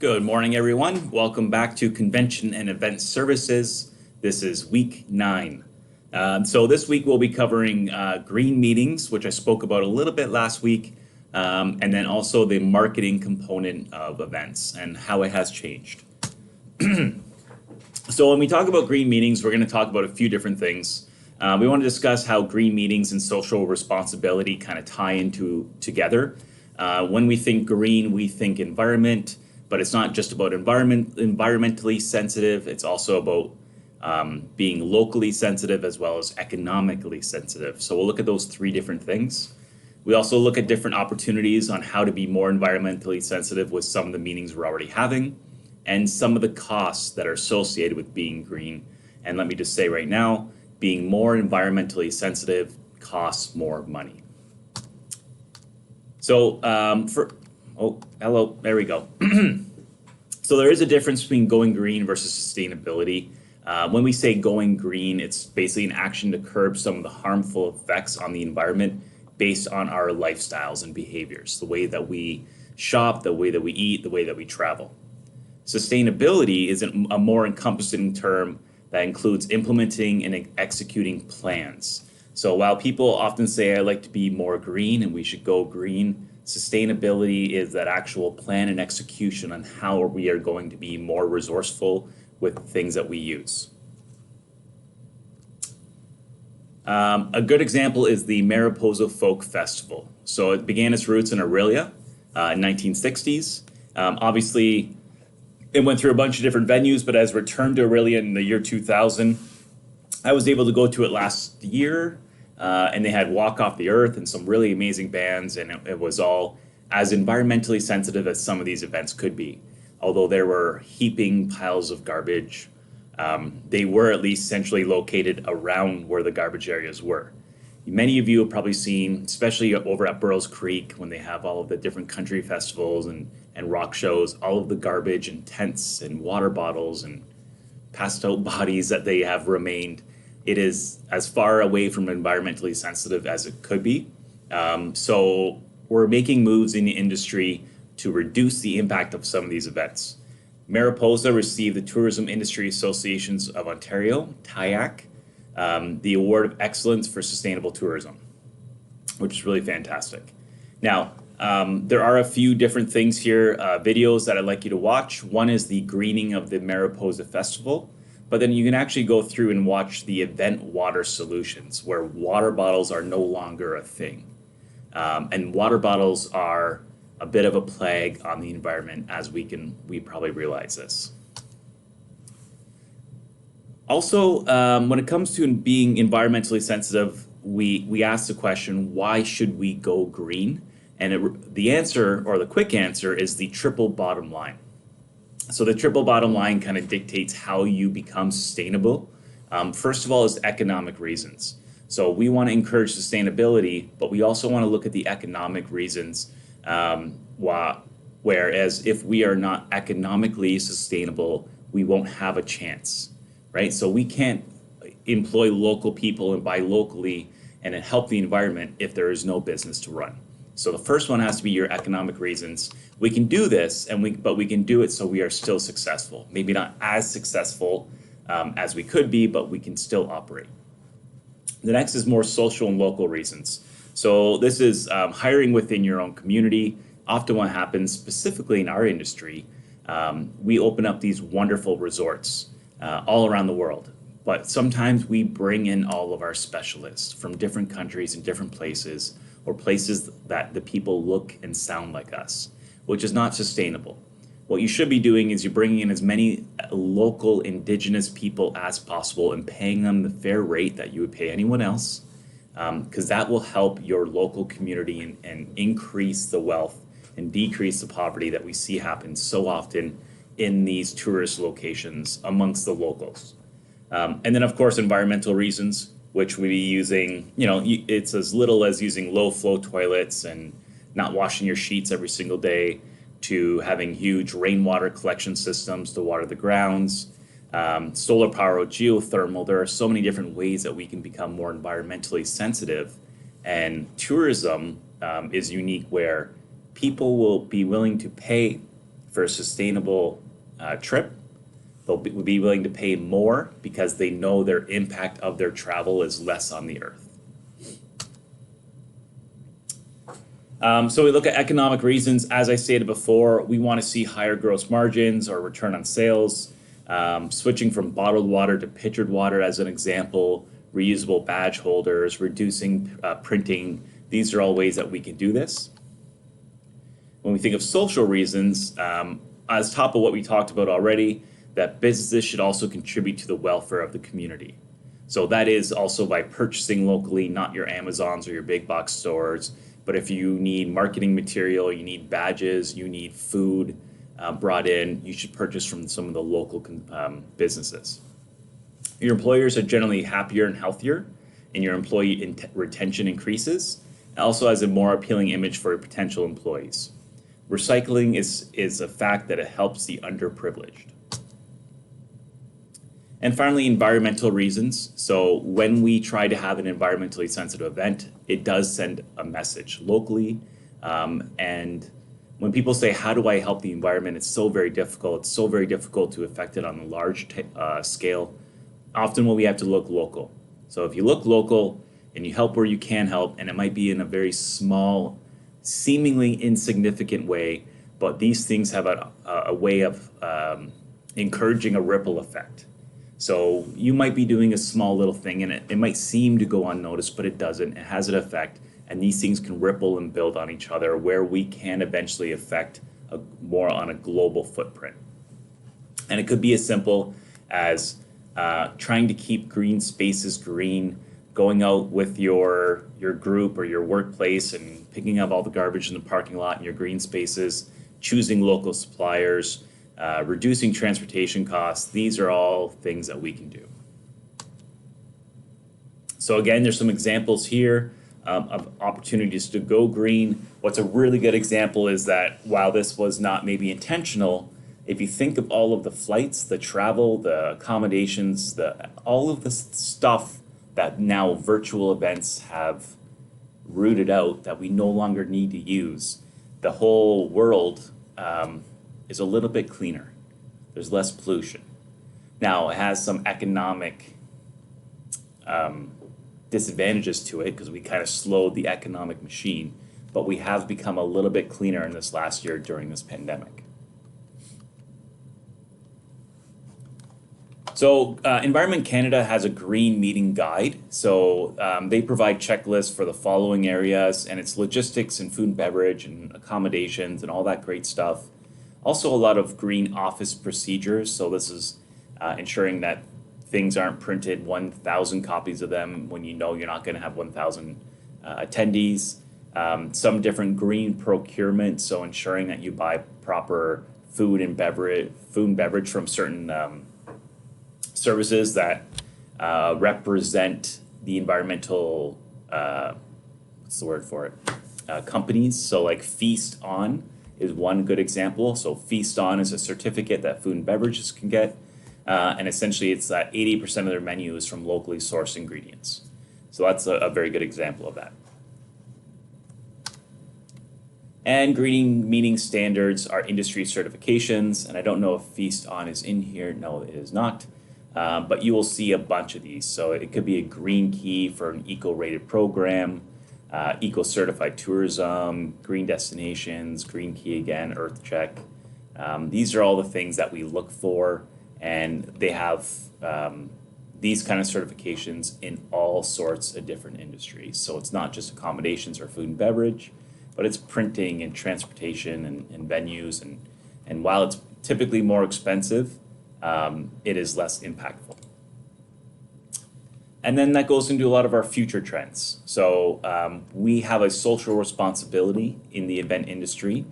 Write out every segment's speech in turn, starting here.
Good morning, everyone. Welcome back to Convention and Event Services. This is week 9. So this week we'll be covering green meetings, which I spoke about a little bit last week, and then also the marketing component of events and how it has changed. So when we talk about green meetings, we're going to talk about a few different things. We want to discuss how green meetings and social responsibility kind of tie into together. When we think green, we think environment, but it's not just about environmentally sensitive. It's also about being locally sensitive as well as economically sensitive. So we'll look at those three different things. We also look at different opportunities on how to be more environmentally sensitive with some of the meetings we're already having and some of the costs that are associated with being green. And let me just say right now, being more environmentally sensitive costs more money. So hello, there we go. So there is a difference between going green versus sustainability. When we say going green, it's basically an action to curb some of the harmful effects on the environment based on our lifestyles and behaviors, the way that we shop, the way that we eat, the way that we travel. Sustainability is a more encompassing term that includes implementing and executing plans. So while people often say I like to be more green and we should go green, sustainability is that actual plan and execution on how we are going to be more resourceful with things that we use. A good example is the Mariposa Folk Festival. So it began its roots in Orillia in 1960s. Obviously, it went through a bunch of different venues, but as returned to Orillia in the year 2000, I was able to go to it last year, and they had Walk Off the Earth and some really amazing bands, and it was all as environmentally sensitive as some of these events could be. Although there were heaping piles of garbage, they were at least centrally located around where the garbage areas were. Many of you have probably seen, especially over at Burroughs Creek, when they have all of the different country festivals and rock shows, all of the garbage and tents and water bottles and passed out bodies that they have remained. It is as far away from environmentally sensitive as it could be. So we're making moves in the industry to reduce the impact of some of these events. Mariposa received the Tourism Industry Associations of Ontario, TIAC, the Award of Excellence for Sustainable Tourism, which is really fantastic. Now, there are a few different things here, videos that I'd like you to watch. One is the greening of the Mariposa Festival, but then you can actually go through and watch the event water solutions, where water bottles are no longer a thing. And water bottles are a bit of a plague on the environment, as we probably realize this. Also, when it comes to being environmentally sensitive, we ask the question, why should we go green? And the answer, or the quick answer, is the triple bottom line. So the triple bottom line kind of dictates how you become sustainable. First of all is economic reasons. So we want to encourage sustainability, but we also want to look at the economic reasons. Whereas if we are not economically sustainable, we won't have a chance, right? So we can't employ local people and buy locally and help the environment if there is no business to run. So the first one has to be your economic reasons. We can do this, but we can do it so we are still successful. Maybe not as successful as we could be, but we can still operate. The next is more social and local reasons. So this is hiring within your own community. Often what happens, specifically in our industry, we open up these wonderful resorts all around the world. But sometimes we bring in all of our specialists from different countries and different places, or places that the people look and sound like us, which is not sustainable. What you should be doing is you're bringing in as many local indigenous people as possible and paying them the fair rate that you would pay anyone else, because that will help your local community and increase the wealth and decrease the poverty that we see happen so often in these tourist locations amongst the locals. And then, of course, environmental reasons, which would be using, it's as little as using low flow toilets and not washing your sheets every single day, to having huge rainwater collection systems to water the grounds, solar power, geothermal. There are so many different ways that we can become more environmentally sensitive. And tourism is unique, where people will be willing to pay for a sustainable trip. They'll be willing to pay more because they know their impact of their travel is less on the earth. So we look at economic reasons. As I stated before, we want to see higher gross margins or return on sales, switching from bottled water to pitchered water as an example, reusable badge holders, reducing printing. These are all ways that we can do this. When we think of social reasons, as top of what we talked about already, that businesses should also contribute to the welfare of the community. So that is also by purchasing locally, not your Amazons or your big box stores. But if you need marketing material, you need badges, you need food brought in, you should purchase from some of the local businesses. Your employers are generally happier and healthier, and your employee retention increases. It also has a more appealing image for potential employees. Recycling is a fact that it helps the underprivileged. And finally, environmental reasons. So when we try to have an environmentally sensitive event, it does send a message locally. And when people say, how do I help the environment? It's so very difficult. It's so very difficult to affect it on a large scale. Often we have to look local. So if you look local and you help where you can help, and it might be in a very small, seemingly insignificant way, but these things have a way of encouraging a ripple effect. So you might be doing a small little thing and it might seem to go unnoticed, but it doesn't. It has an effect, and these things can ripple and build on each other where we can eventually affect more on a global footprint. And it could be as simple as trying to keep green spaces green, going out with your group or your workplace and picking up all the garbage in the parking lot in your green spaces, choosing local suppliers, reducing transportation costs. These are all things that we can do. So again, there's some examples here of opportunities to go green. What's a really good example is that while this was not maybe intentional, if you think of all of the flights, the travel, the accommodations, all of the stuff that now virtual events have rooted out that we no longer need to use, the whole world is a little bit cleaner. There's less pollution. Now, it has some economic disadvantages to it because we kind of slowed the economic machine, but we have become a little bit cleaner in this last year during this pandemic. So Environment Canada has a green meeting guide. So they provide checklists for the following areas, and it's logistics and food and beverage and accommodations and all that great stuff. Also a lot of green office procedures. So this is ensuring that things aren't printed 1,000 copies of them when you know you're not going to have 1,000 attendees. Some different green procurement, so ensuring that you buy proper food and beverage from certain services that represent the environmental, what's the word for it? Companies. So like Feast On is one good example. So Feast On is a certificate that food and beverages can get. And essentially it's that 80% of their menu is from locally sourced ingredients. So that's a very good example of that. And greening meeting standards are industry certifications. And I don't know if Feast On is in here. No, it is not. But you will see a bunch of these. So it could be a green key for an eco-rated program, eco-certified tourism, green destinations, green key again, earth check. These are all the things that we look for, and they have these kind of certifications in all sorts of different industries. So it's not just accommodations or food and beverage, but it's printing and transportation and venues. And while it's typically more expensive, it is less impactful. And then that goes into a lot of our future trends. So we have a social responsibility in the event industry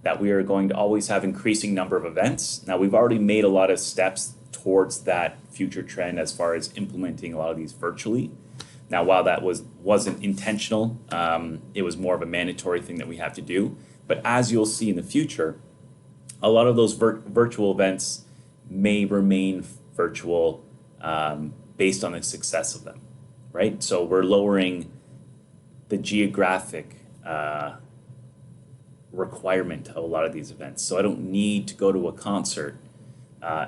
that we are going to always have increasing number of events. Now we've already made a lot of steps towards that future trend as far as implementing a lot of these virtually. Now while that wasn't intentional, it was more of a mandatory thing that we have to do. But as you'll see in the future, a lot of those virtual events may remain virtual based on the success of them, right? So we're lowering the geographic requirement of a lot of these events. So I don't need to go to a concert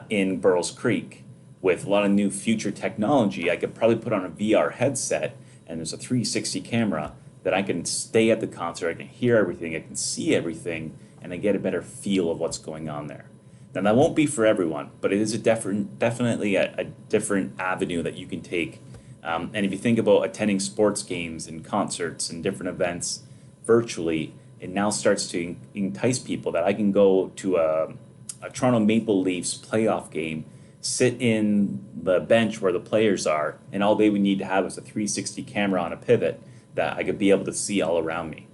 in Burles Creek. With a lot of new future technology, I could probably put on a VR headset and there's a 360 camera that I can stay at the concert, I can hear everything, I can see everything, and I get a better feel of what's going on there. Now that won't be for everyone, but it is definitely a different avenue that you can take. And if you think about attending sports games and concerts and different events virtually, it now starts to entice people that I can go to a Toronto Maple Leafs playoff game, sit in the bench where the players are, and all they would need to have is a 360 camera on a pivot that I could be able to see all around me.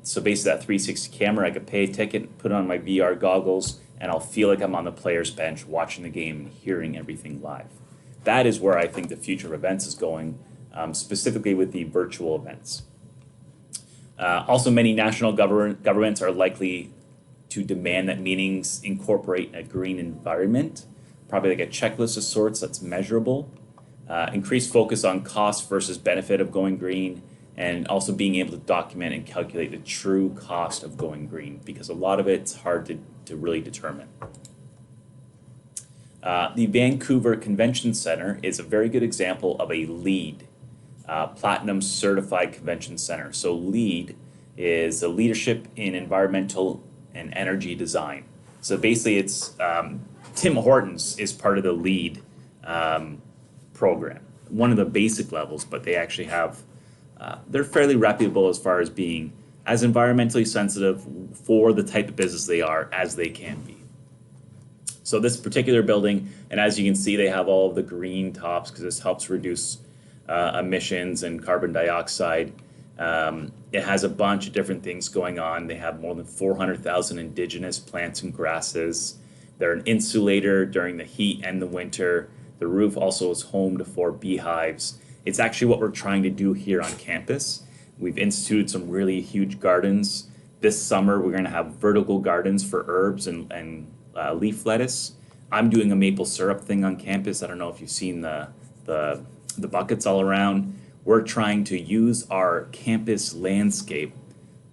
So basically that 360 camera, I could pay a ticket, put on my VR goggles, and I'll feel like I'm on the player's bench watching the game and hearing everything live. That is where I think the future of events is going, specifically with the virtual events. Also, many national governments are likely to demand that meetings incorporate a green environment, probably like a checklist of sorts that's measurable. Increased focus on cost versus benefit of going green, and also being able to document and calculate the true cost of going green, because a lot of it's hard to really determine. The Vancouver Convention Center is a very good example of a LEED, Platinum Certified Convention Center. So LEED is a Leadership in Environmental and Energy Design. So basically it's Tim Hortons is part of the LEED program, one of the basic levels, but they actually have, they're fairly reputable as far as being as environmentally sensitive for the type of business they are as they can be. So this particular building, and as you can see, they have all of the green tops because this helps reduce emissions and carbon dioxide. It has a bunch of different things going on. They have more than 400,000 indigenous plants and grasses. They're an insulator during the heat and the winter. The roof also is home to 4 beehives. It's actually what we're trying to do here on campus. We've instituted some really huge gardens. This summer, we're going to have vertical gardens for herbs and leaf lettuce. I'm doing a maple syrup thing on campus. I don't know if you've seen the buckets all around. We're trying to use our campus landscape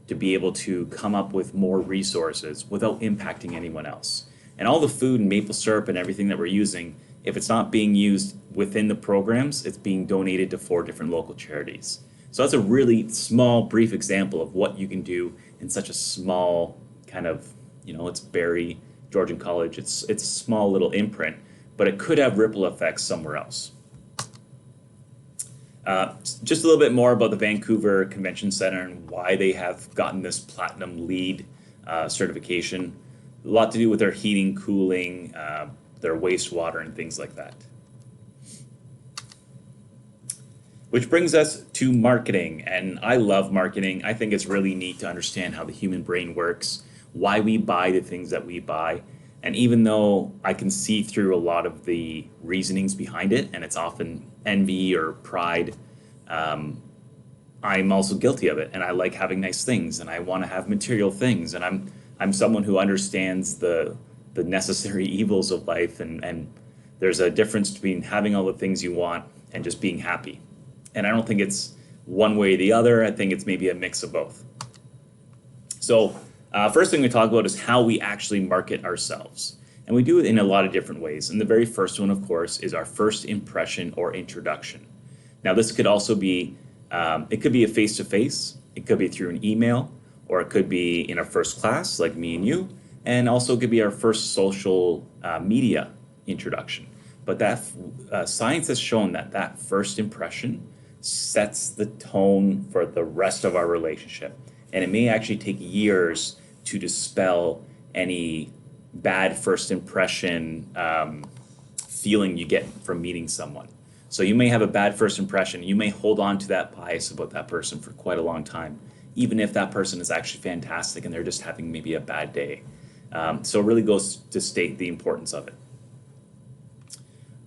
to be able to come up with more resources without impacting anyone else. And all the food and maple syrup and everything that we're using, if it's not being used within the programs, it's being donated to 4 different local charities. So that's a really small, brief example of what you can do in such a small kind of, it's Barrie, Georgian College. It's a small little imprint, but it could have ripple effects somewhere else. Just a little bit more about the Vancouver Convention Center and why they have gotten this Platinum LEED certification. A lot to do with their heating, cooling, their wastewater, and things like that. Which brings us to marketing, and I love marketing. I think it's really neat to understand how the human brain works, why we buy the things that we buy. And even though I can see through a lot of the reasonings behind it, and it's often envy or pride, I'm also guilty of it. And I like having nice things, and I want to have material things. And I'm someone who understands the necessary evils of life, and there's a difference between having all the things you want and just being happy. And I don't think it's one way or the other. I think it's maybe a mix of both. So first thing we talk about is how we actually market ourselves. And we do it in a lot of different ways. And the very first one, of course, is our first impression or introduction. Now, this could also be, it could be a face-to-face, it could be through an email, or it could be in a first class, like me and you, and also it could be our first social media introduction. But that science has shown that first impression sets the tone for the rest of our relationship. And it may actually take years to dispel any bad first impression feeling you get from meeting someone. So you may have a bad first impression. You may hold on to that bias about that person for quite a long time, even if that person is actually fantastic and they're just having maybe a bad day. So it really goes to state the importance of it.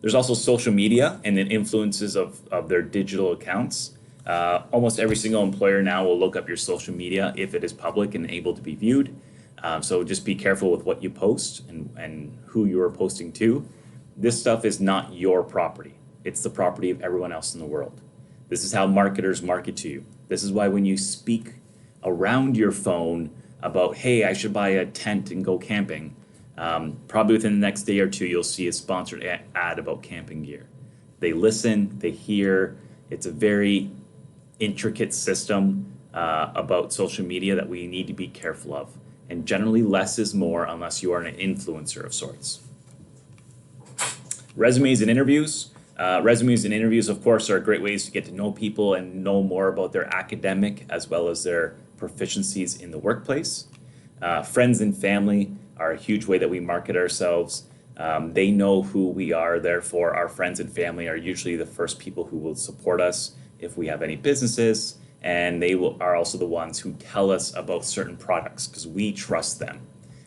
There's also social media and the influences of their digital accounts. Almost every single employer now will look up your social media if it is public and able to be viewed. So just be careful with what you post and who you are posting to. This stuff is not your property. It's the property of everyone else in the world. This is how marketers market to you. This is why when you speak around your phone about, hey, I should buy a tent and go camping, probably within the next day or two, you'll see a sponsored ad about camping gear. They listen, they hear. It's a very intricate system about social media that we need to be careful of. And generally, less is more unless you are an influencer of sorts. Resumes and interviews. Resumes and interviews, of course, are great ways to get to know people and know more about their academic as well as their proficiencies in the workplace. Friends and family are a huge way that we market ourselves. They know who we are, therefore our friends and family are usually the first people who will support us if we have any businesses, and they are also the ones who tell us about certain products because we trust them.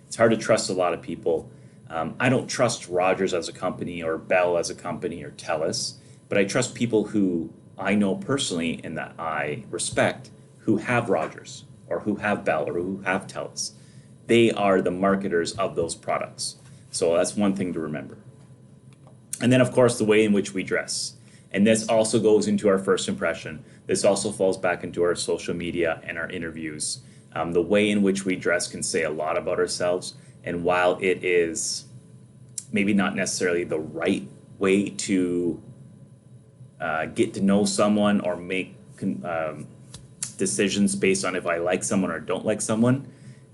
It's hard to trust a lot of people. I don't trust Rogers as a company or Bell as a company or TELUS, but I trust people who I know personally and that I respect who have Rogers or who have Bell or who have TELUS. They are the marketers of those products. So that's one thing to remember. And then, of course, the way in which we dress. And this also goes into our first impression. This also falls back into our social media and our interviews. The way in which we dress can say a lot about ourselves. And while it is maybe not necessarily the right way to get to know someone or make decisions based on if I like someone or don't like someone,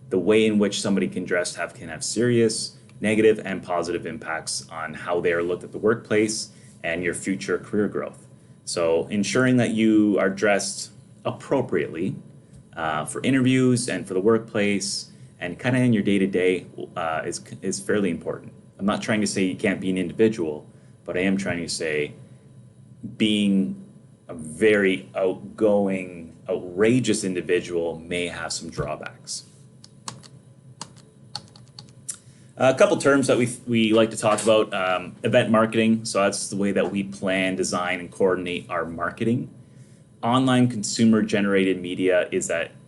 the way in which somebody can dress can have serious negative and positive impacts on how they are looked at the workplace and your future career growth. So ensuring that you are dressed appropriately for interviews and for the workplace and kind of in your day-to-day is fairly important. I'm not trying to say you can't be an individual, but I am trying to say being a very outgoing, outrageous individual may have some drawbacks. A couple terms that we like to talk about, event marketing. So that's the way that we plan, design, and coordinate our marketing. Online consumer generated media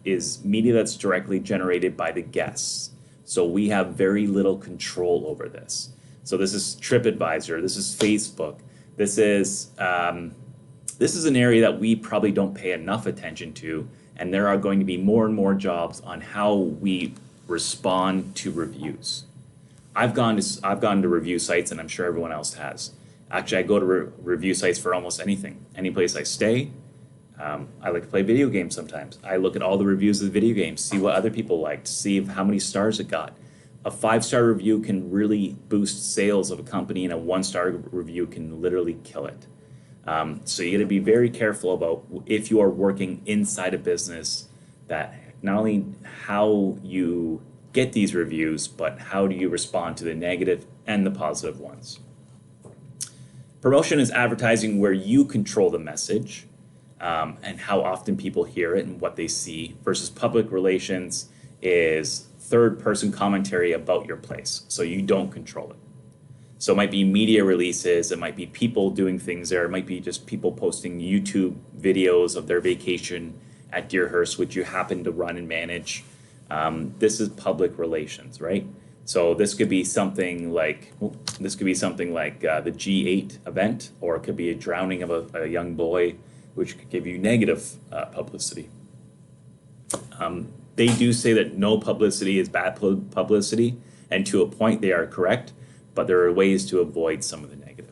is media that's directly generated by the guests. So we have very little control over this. So this is TripAdvisor, this is Facebook, this is an area that we probably don't pay enough attention to, and there are going to be more and more jobs on how we respond to reviews. I've gone to review sites, and I'm sure everyone else has. Actually, I go to review sites for almost anything. Any place I stay. I like to play video games sometimes. I look at all the reviews of the video games, see what other people liked, see how many stars it got. A 5-star review can really boost sales of a company, and a 1-star review can literally kill it. So you got to be very careful about if you are working inside a business that not only how you get these reviews, but how do you respond to the negative and the positive ones. Promotion is advertising where you control the message and how often people hear it and what they see, versus public relations is third-person commentary about your place, so you don't control it. So it might be media releases, it might be people doing things there, it might be just people posting YouTube videos of their vacation at Deerhurst, which you happen to run and manage. This is public relations, right? So this could be something like the G8 event, or it could be a drowning of a young boy, which could give you negative publicity. They do say that no publicity is bad publicity, and to a point they are correct, but there are ways to avoid some of the negative.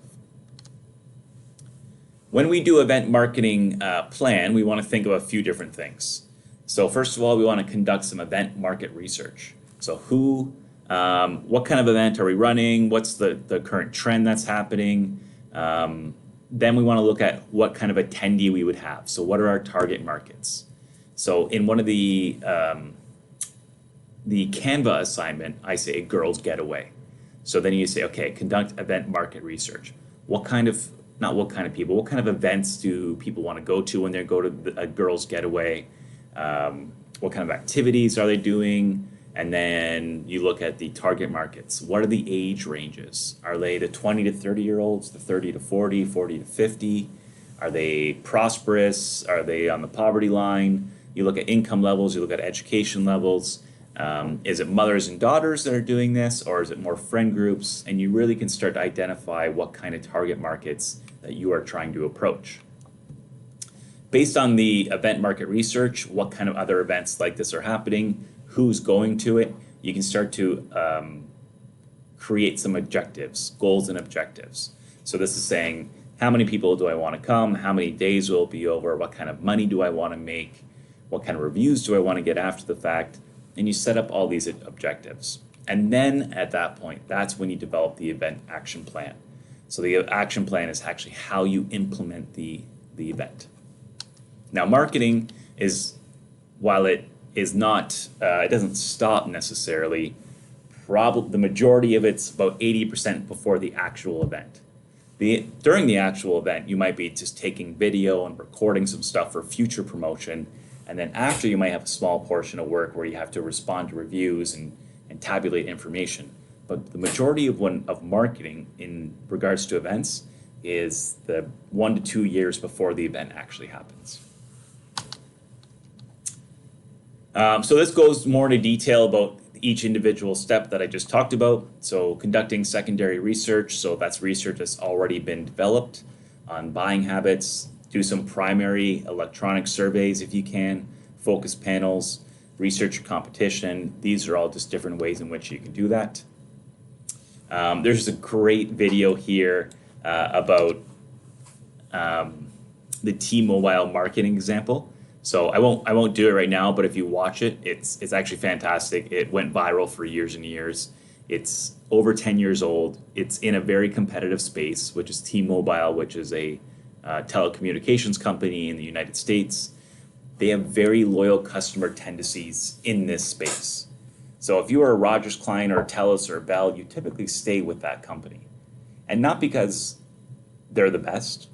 When we do event marketing plan, we want to think of a few different things. So first of all, we want to conduct some event market research. So what kind of event are we running? What's the current trend that's happening? Then we want to look at what kind of attendee we would have. So what are our target markets? So in one of the Canva assignment, I say a girls getaway. So then you say, okay, conduct event market research. What kind of events do people want to go to when they go to a girls getaway? What kind of activities are they doing? And then you look at the target markets. What are the age ranges? Are they the 20 to 30-year-olds, the 30 to 40, 40 to 50? Are they prosperous? Are they on the poverty line? You look at income levels, you look at education levels. Is it mothers and daughters that are doing this, or is it more friend groups? And you really can start to identify what kind of target markets that you are trying to approach. Based on the event market research, what kind of other events like this are happening? who's going to it, you can start to create some objectives, goals and objectives. So this is saying, how many people do I want to come? How many days will it be over? What kind of money do I want to make? What kind of reviews do I want to get after the fact? And you set up all these objectives. And then at that point, that's when you develop the event action plan. So the action plan is actually how you implement the event. Now, marketing is, while it is not, it doesn't stop necessarily, probably the majority of it's about 80% before the actual event. During the actual event, you might be just taking video and recording some stuff for future promotion. And then after, you might have a small portion of work where you have to respond to reviews and tabulate information. But the majority of marketing in regards to events is the 1 to 2 years before the event actually happens. So this goes more into detail about each individual step that I just talked about. So conducting secondary research, so that's research that's already been developed on buying habits. Do some primary electronic surveys if you can, focus panels, research your competition. These are all just different ways in which you can do that. There's a great video here about the T-Mobile marketing example. So I won't do it right now, but if you watch it, it's actually fantastic. It went viral for years and years. It's over 10 years old. It's in a very competitive space, which is T-Mobile, which is a telecommunications company in the United States. They have very loyal customer tendencies in this space. So if you are a Rogers client or a TELUS or a Bell, you typically stay with that company. And not because they're the best,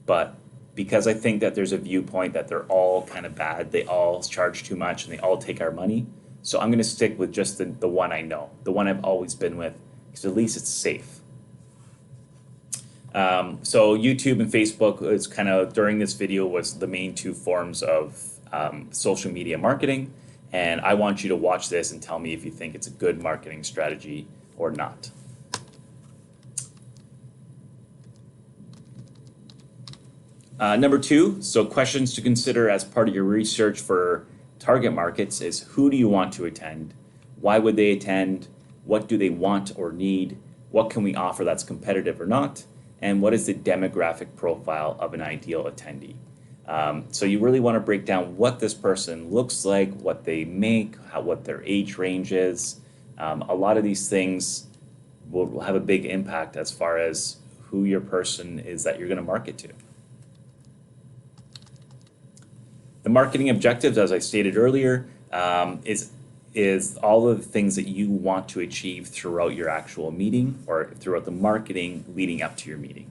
but because I think that there's a viewpoint that they're all kind of bad, they all charge too much, and they all take our money. So I'm going to stick with just the one I know, the one I've always been with, because at least it's safe. So YouTube and Facebook is kind of, during this video, was the main two forms of social media marketing. And I want you to watch this and tell me if you think it's a good marketing strategy or not. Number 2, so questions to consider as part of your research for target markets is, who do you want to attend? Why would they attend? What do they want or need? What can we offer that's competitive or not? And what is the demographic profile of an ideal attendee? So you really want to break down what this person looks like, what they make, what their age range is. A lot of these things will have a big impact as far as who your person is that you're going to market to. The marketing objectives, as I stated earlier, is all of the things that you want to achieve throughout your actual meeting or throughout the marketing leading up to your meeting.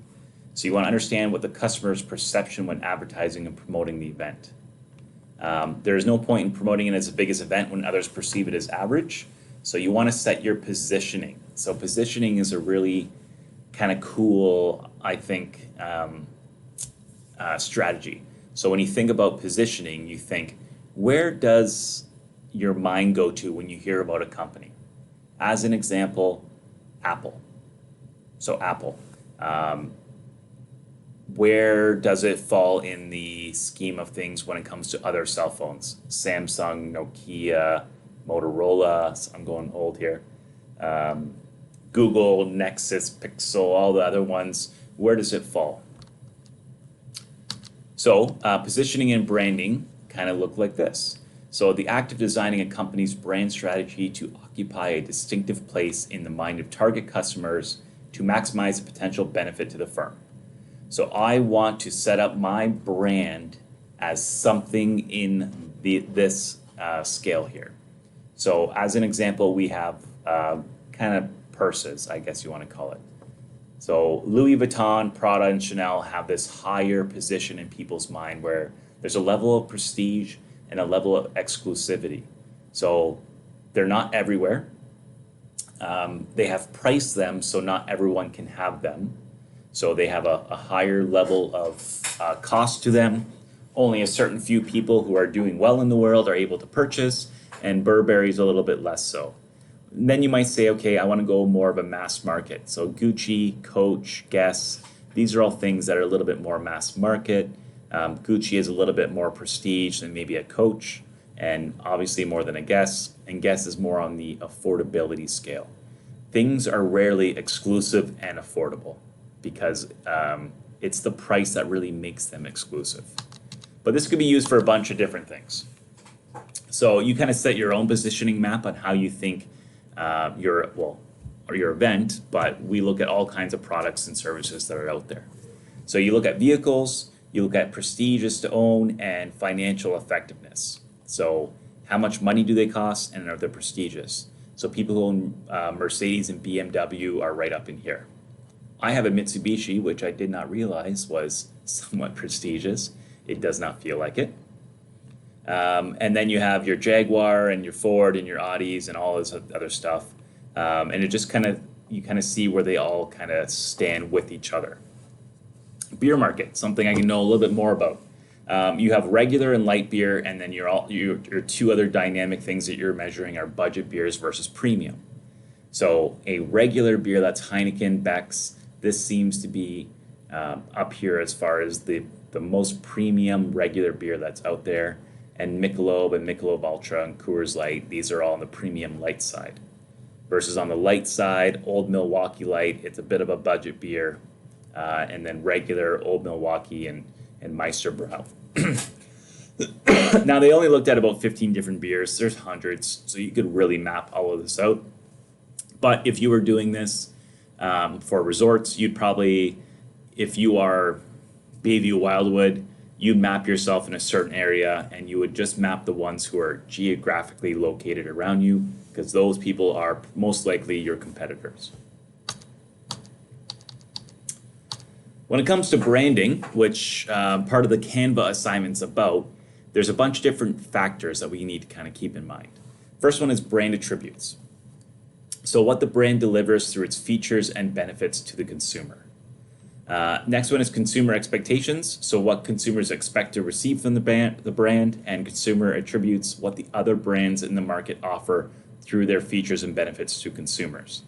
So you want to understand what the customer's perception when advertising and promoting the event. There is no point in promoting it as the biggest event when others perceive it as average. So you want to set your positioning. So positioning is a really kind of cool, I think, strategy. So when you think about positioning, you think, where does your mind go to when you hear about a company? As an example, Apple. So Apple. Where does it fall in the scheme of things when it comes to other cell phones? Samsung, Nokia, Motorola, I'm going old here. Google, Nexus, Pixel, all the other ones. Where does it fall? So positioning and branding kind of look like this. So the act of designing a company's brand strategy to occupy a distinctive place in the mind of target customers to maximize the potential benefit to the firm. So I want to set up my brand as something in this scale here. So as an example, we have kind of purses, I guess you want to call it. So Louis Vuitton, Prada, and Chanel have this higher position in people's mind where there's a level of prestige and a level of exclusivity. So they're not everywhere. They have priced them so not everyone can have them. So they have a higher level of cost to them. Only a certain few people who are doing well in the world are able to purchase, and Burberry's a little bit less so. And then you might say, okay, I want to go more of a mass market. So Gucci, Coach, Guess, these are all things that are a little bit more mass market. Gucci is a little bit more prestige than maybe a Coach, and obviously more than a guess, and guess is more on the affordability scale. Things are rarely exclusive and affordable because it's the price that really makes them exclusive. But this could be used for a bunch of different things. So you kind of set your own positioning map on how you think or your event, but we look at all kinds of products and services that are out there. So you look at vehicles, you look at prestigious to own, and financial effectiveness. So how much money do they cost, and are they prestigious? So people who own Mercedes and BMW are right up in here. I have a Mitsubishi, which I did not realize was somewhat prestigious. It does not feel like it. And then you have your Jaguar and your Ford and your Audis and all this other stuff. And it just you kind of see where they all kind of stand with each other. Beer market, something I can know a little bit more about. You have regular and light beer, and then your two other dynamic things that you're measuring are budget beers versus premium. So a regular beer, that's Heineken, Beck's. This seems to be up here as far as the most premium regular beer that's out there. And Michelob and Michelob Ultra and Coors Light, these are all on the premium light side. Versus on the light side, Old Milwaukee Light, it's a bit of a budget beer. And then regular Old Milwaukee and Meister Brau. Now, they only looked at about 15 different beers. There's hundreds, so you could really map all of this out. But if you were doing this for resorts, you'd probably, if you are Bayview Wildwood, you map yourself in a certain area, and you would just map the ones who are geographically located around you, because those people are most likely your competitors. When it comes to branding, which part of the Canva assignment's about, there's a bunch of different factors that we need to kind of keep in mind. First one is brand attributes. So what the brand delivers through its features and benefits to the consumer. Next one is consumer expectations. So what consumers expect to receive from the brand, and consumer attributes, what the other brands in the market offer through their features and benefits to consumers.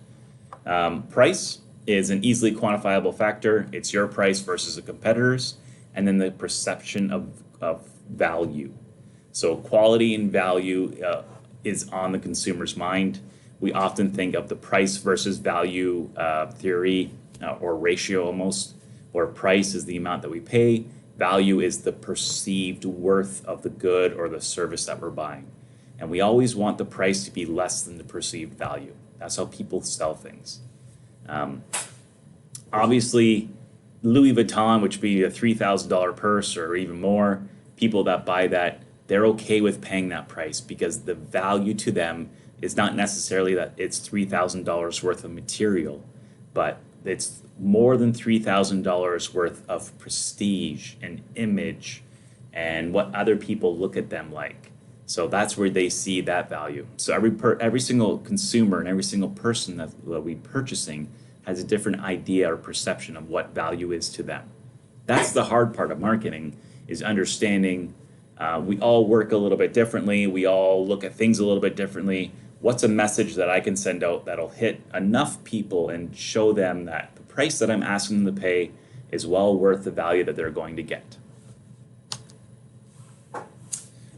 Price is an easily quantifiable factor. It's your price versus a competitor's, and then the perception of value. So quality and value is on the consumer's mind. We often think of the price versus value theory or ratio almost, where price is the amount that we pay, value is the perceived worth of the good or the service that we're buying. And we always want the price to be less than the perceived value. That's how people sell things. Obviously, Louis Vuitton, which would be a $3,000 purse or even more, people that buy that, they're okay with paying that price because the value to them is not necessarily that it's $3,000 worth of material, but it's more than $3,000 worth of prestige and image and what other people look at them like. So that's where they see that value. So every single consumer and every single person that we're purchasing has a different idea or perception of what value is to them. That's the hard part of marketing, is understanding we all work a little bit differently. We all look at things a little bit differently. What's a message that I can send out that'll hit enough people and show them that the price that I'm asking them to pay is well worth the value that they're going to get?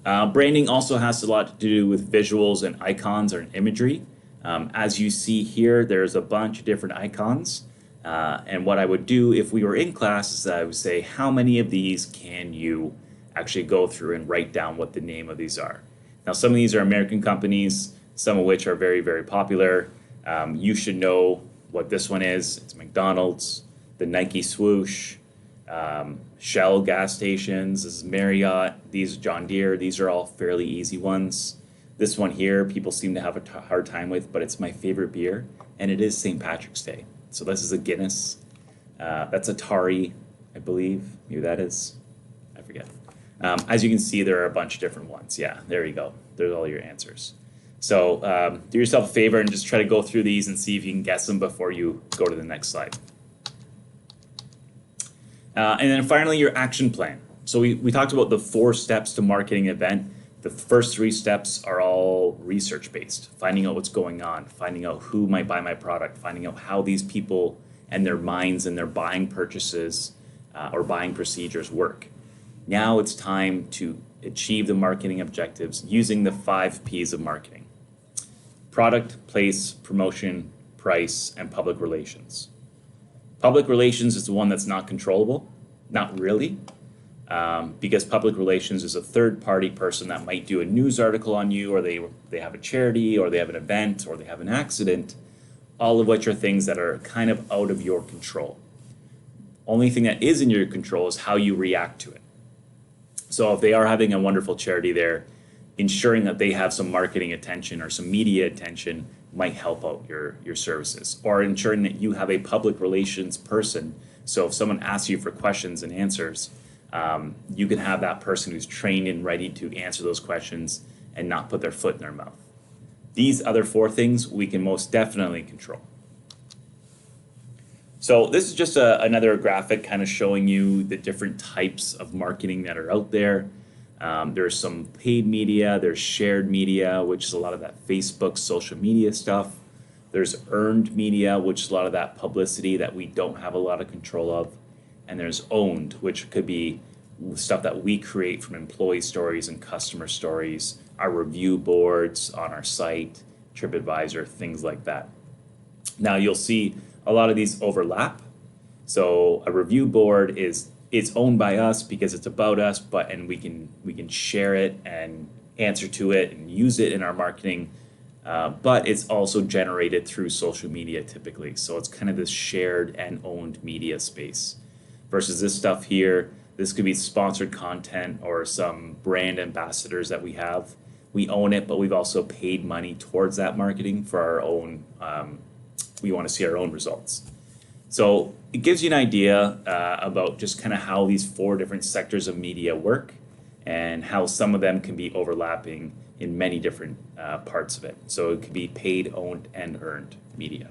Branding also has a lot to do with visuals and icons or imagery. As you see here, there's a bunch of different icons. And what I would do if we were in class is I would say, how many of these can you actually go through and write down what the name of these are? Now, some of these are American companies, some of which are very, very popular. You should know what this one is. It's McDonald's, the Nike swoosh, Shell gas stations, this is Marriott, these John Deere. These are all fairly easy ones. This one here, people seem to have a hard time with, but it's my favorite beer, and it is St. Patrick's Day. So this is a Guinness. That's Atari, I believe. Maybe that is. I forget. As you can see, there are a bunch of different ones. Yeah, there you go. There's all your answers. So do yourself a favor and just try to go through these and see if you can guess them before you go to the next slide. And then finally, your action plan. So we talked about the 4 steps to marketing an event. The first 3 steps are all research-based, finding out what's going on, finding out who might buy my product, finding out how these people and their minds and their buying purchases or buying procedures work. Now it's time to achieve the marketing objectives using the 5 Ps of marketing: product, place, promotion, price, and public relations. Public relations is the one that's not controllable, not really, because public relations is a third-party person that might do a news article on you, or they have a charity, or they have an event, or they have an accident, all of which are things that are kind of out of your control. Only thing that is in your control is how you react to it. So if they are having a wonderful charity there, ensuring that they have some marketing attention or some media attention might help out your services, or ensuring that you have a public relations person. So if someone asks you for questions and answers, you can have that person who's trained and ready to answer those questions and not put their foot in their mouth. These other 4 things we can most definitely control. So this is just another graphic kind of showing you the different types of marketing that are out there. There's some paid media, there's shared media, which is a lot of that Facebook social media stuff. There's earned media, which is a lot of that publicity that we don't have a lot of control of. And there's owned, which could be stuff that we create from employee stories and customer stories, our review boards on our site, TripAdvisor, things like that. Now you'll see a lot of these overlap. So a review board it's owned by us because it's about us, and we can share it and answer to it and use it in our marketing. But it's also generated through social media typically. So it's kind of this shared and owned media space. Versus this stuff here, this could be sponsored content or some brand ambassadors that we have. We own it, but we've also paid money towards that marketing for our own. We want to see our own results. So it gives you an idea about just kind of how these 4 different sectors of media work and how some of them can be overlapping in many different parts of it. So it could be paid, owned, and earned media.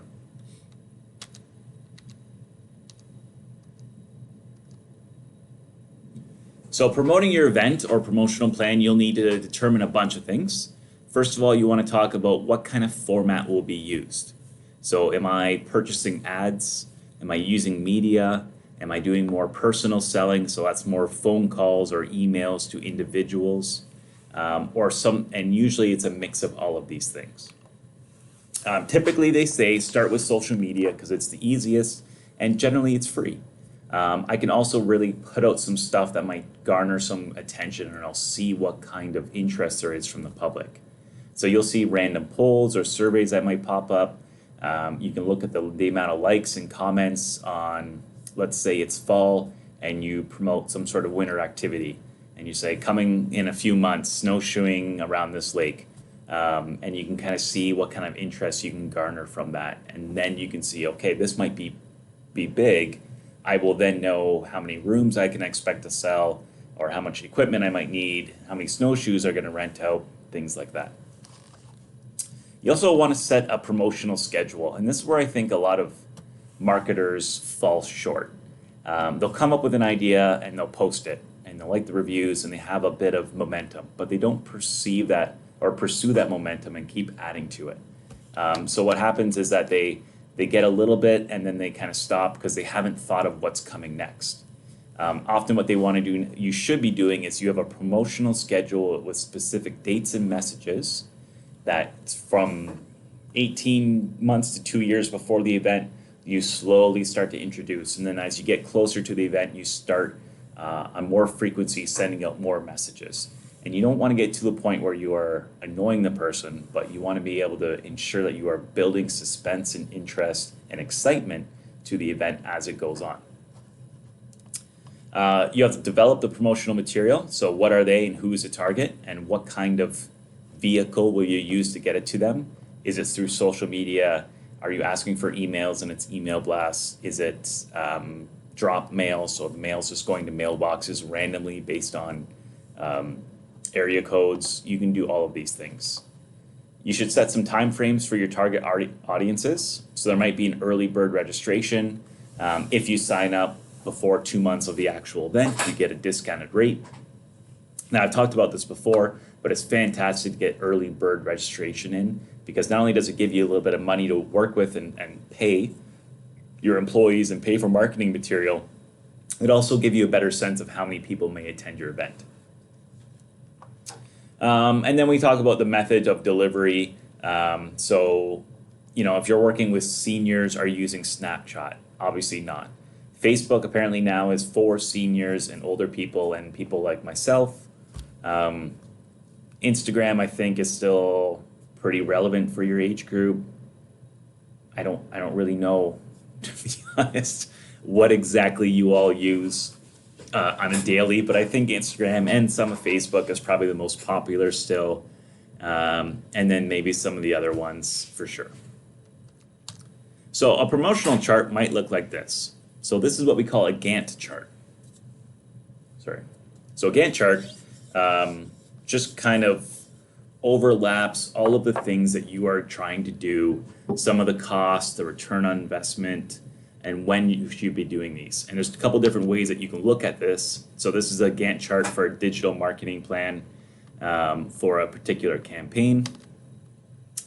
So promoting your event or promotional plan, you'll need to determine a bunch of things. First of all, you want to talk about what kind of format will be used. So am I purchasing ads? Am I using media? Am I doing more personal selling? So that's more phone calls or emails to individuals, and usually it's a mix of all of these things. Typically they say start with social media because it's the easiest and generally it's free. I can also really put out some stuff that might garner some attention, and I'll see what kind of interest there is from the public. So you'll see random polls or surveys that might pop up. You can look at the amount of likes and comments on, let's say it's fall, and you promote some sort of winter activity. And you say, coming in a few months, snowshoeing around this lake. And you can kind of see what kind of interest you can garner from that. And then you can see, okay, this might be big. I will then know how many rooms I can expect to sell, or how much equipment I might need, how many snowshoes are going to rent out, things like that. You also want to set a promotional schedule, and this is where I think a lot of marketers fall short. They'll come up with an idea and they'll post it, and they'll like the reviews and they have a bit of momentum, but they don't perceive that or pursue that momentum and keep adding to it. So what happens is that they get a little bit and then they kind of stop because they haven't thought of what's coming next. Often what they want to do, you should be doing, is you have a promotional schedule with specific dates and messages that from 18 months to 2 years before the event, you slowly start to introduce. And then as you get closer to the event, you start on more frequency sending out more messages. And you don't want to get to the point where you are annoying the person, but you want to be able to ensure that you are building suspense and interest and excitement to the event as it goes on. You have to develop the promotional material. So what are they and who is the target, and what kind of vehicle will you use to get it to them? Is it through social media? Are you asking for emails and it's email blasts? Is it drop mail? So the mail's just going to mailboxes randomly based on area codes. You can do all of these things. You should set some time frames for your target audiences. So there might be an early bird registration. If you sign up before 2 months of the actual event, you get a discounted rate. Now, I've talked about this before, but it's fantastic to get early bird registration in, because not only does it give you a little bit of money to work with and pay your employees and pay for marketing material, it also gives you a better sense of how many people may attend your event. And then we talk about the method of delivery. So, if you're working with seniors, are you using Snapchat? Obviously not. Facebook apparently now is for seniors and older people and people like myself. Instagram, I think, is still pretty relevant for your age group. I don't really know, to be honest, what exactly you all use on a daily, but I think Instagram and some of Facebook is probably the most popular still, and then maybe some of the other ones for sure. So a promotional chart might look like this. So this is what we call a Gantt chart. Sorry. So a Gantt chart just kind of overlaps all of the things that you are trying to do, some of the costs, the return on investment, and when you should be doing these. And there's a couple different ways that you can look at this. So this is a Gantt chart for a digital marketing plan for a particular campaign.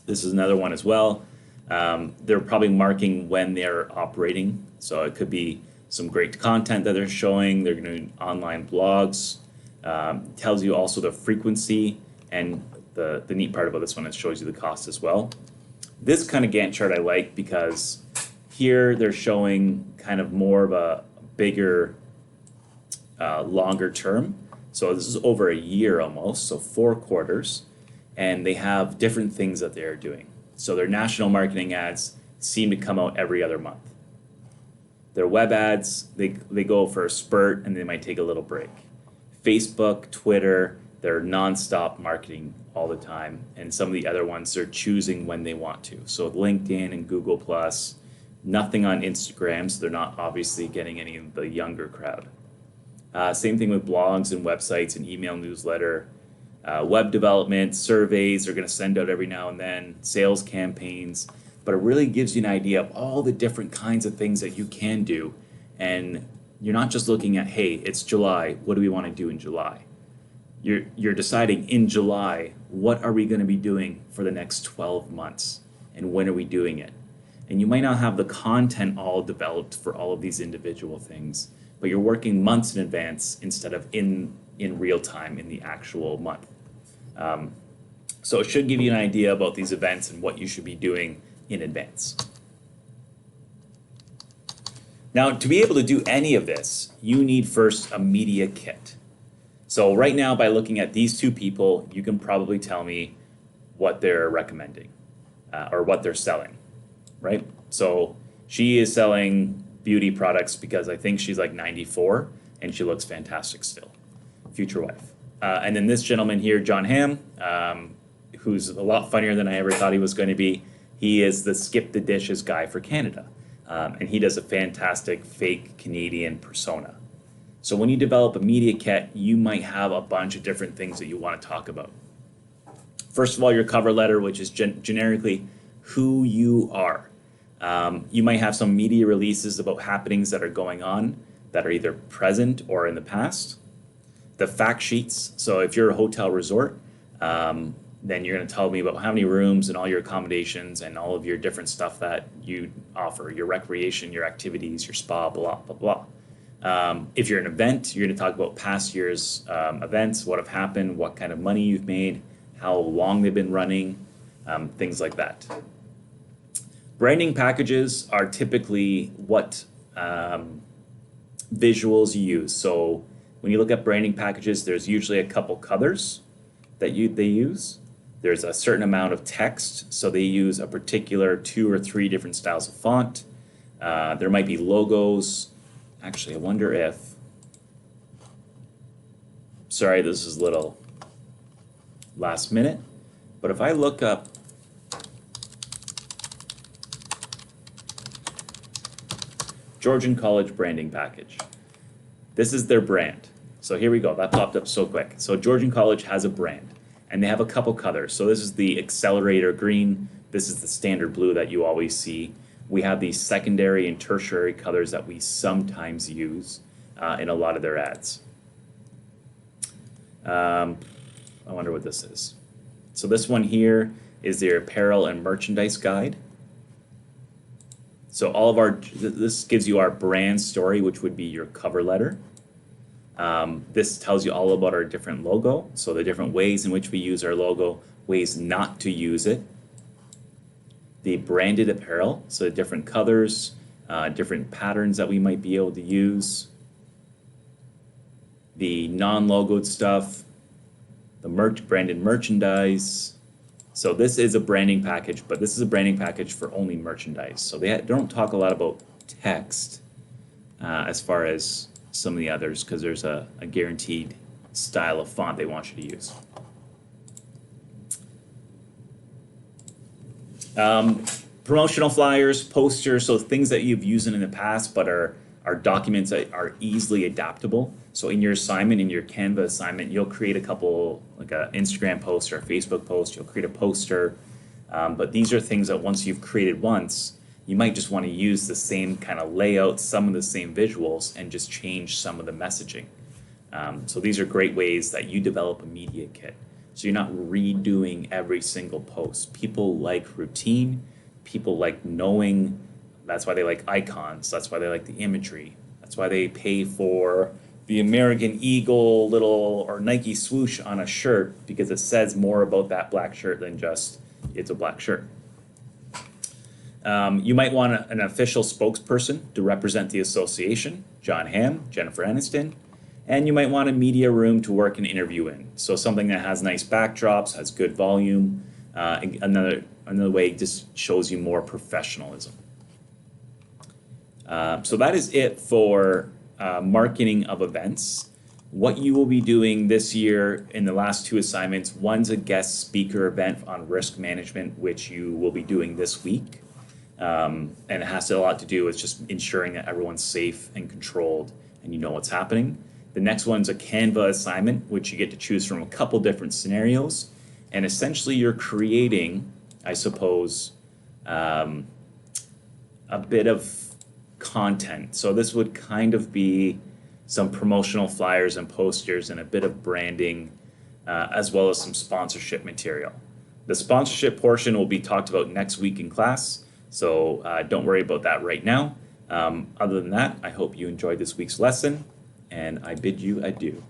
This is another one as well. They're probably marking when they're operating. So it could be some great content that they're showing. They're doing online blogs. Tells you also the frequency, and the neat part about this one, it shows you the cost as well. This kind of Gantt chart I like because here they're showing kind of more of a bigger, longer term. So this is over a year almost, so 4 quarters, and they have different things that they're doing. So their national marketing ads seem to come out every other month. Their web ads, they go for a spurt and they might take a little break. Facebook, Twitter, they're nonstop marketing all the time. And some of the other ones, they're choosing when they want to. So LinkedIn and Google+, nothing on Instagram, so they're not obviously getting any of the younger crowd. Same thing with blogs and websites and email newsletter. Web development, surveys, they're going to send out every now and then, sales campaigns, but it really gives you an idea of all the different kinds of things that you can do. And you're not just looking at, hey, it's July, what do we want to do in July? You're deciding in July, what are we going to be doing for the next 12 months? And when are we doing it? And you might not have the content all developed for all of these individual things, but you're working months in advance instead of in real time in the actual month. So it should give you an idea about these events and what you should be doing in advance. Now, to be able to do any of this, you need first a media kit. So right now, by looking at these two people, you can probably tell me what they're recommending or what they're selling, right? So she is selling beauty products because I think she's like 94 and she looks fantastic still. Future wife. And then this gentleman here, John Hamm, who's a lot funnier than I ever thought he was going to be. He is the skip the dishes guy for Canada. And he does a fantastic fake Canadian persona. So when you develop a media kit, you might have a bunch of different things that you want to talk about. First of all, your cover letter, which is generically who you are. You might have some media releases about happenings that are going on that are either present or in the past. The fact sheets, so if you're a hotel resort, then you're going to tell me about how many rooms and all your accommodations and all of your different stuff that you offer, your recreation, your activities, your spa, blah, blah, blah. If you're an event, you're going to talk about past year's events, what have happened, what kind of money you've made, how long they've been running, things like that. Branding packages are typically what visuals you use. So when you look at branding packages, there's usually a couple colors that they use. There's a certain amount of text, so they use a particular 2 or 3 different styles of font. There might be logos. Actually, I wonder if, sorry, this is a little last minute, but if I look up Georgian College branding package, this is their brand. So here we go, that popped up so quick. So Georgian College has a brand, and they have a couple colors. So this is the accelerator green, this is the standard blue that you always see. We have these secondary and tertiary colors that we sometimes use in a lot of their ads. I wonder what this is. So this one here is their apparel and merchandise guide. So all of this gives you our brand story, which would be your cover letter. This tells you all about our different logo, so the different ways in which we use our logo, ways not to use it. The branded apparel, so different colors, different patterns that we might be able to use. The non-logoed stuff, the branded merchandise. So this is a branding package, but this is a branding package for only merchandise. So they don't talk a lot about text as far as some of the others, because there's a guaranteed style of font they want you to use. Promotional flyers, posters, so things that you've used in the past but are documents that are easily adaptable. So in your assignment, in your Canva assignment, you'll create a couple, like an Instagram post or a Facebook post, you'll create a poster. But these are things that once you've created once, you might just want to use the same kind of layout, some of the same visuals, and just change some of the messaging. So these are great ways that you develop a media kit. So you're not redoing every single post. People like routine, people like knowing. That's why they like icons, that's why they like the imagery, that's why they pay for the American Eagle little or Nike swoosh on a shirt, because it says more about that black shirt than just it's a black shirt. You might want an official spokesperson to represent the association, John Hamm, Jennifer Aniston, and you might want a media room to work an interview in. So something that has nice backdrops, has good volume. Another way just shows you more professionalism. So that is it for marketing of events. What you will be doing this year in the last two assignments, one's a guest speaker event on risk management, which you will be doing this week. And it has a lot to do with just ensuring that everyone's safe and controlled and you know what's happening. The next one's a Canva assignment, which you get to choose from a couple different scenarios. And essentially you're creating, I suppose, a bit of content. So this would kind of be some promotional flyers and posters and a bit of branding, as well as some sponsorship material. The sponsorship portion will be talked about next week in class, so don't worry about that right now. Other than that, I hope you enjoyed this week's lesson, and I bid you adieu.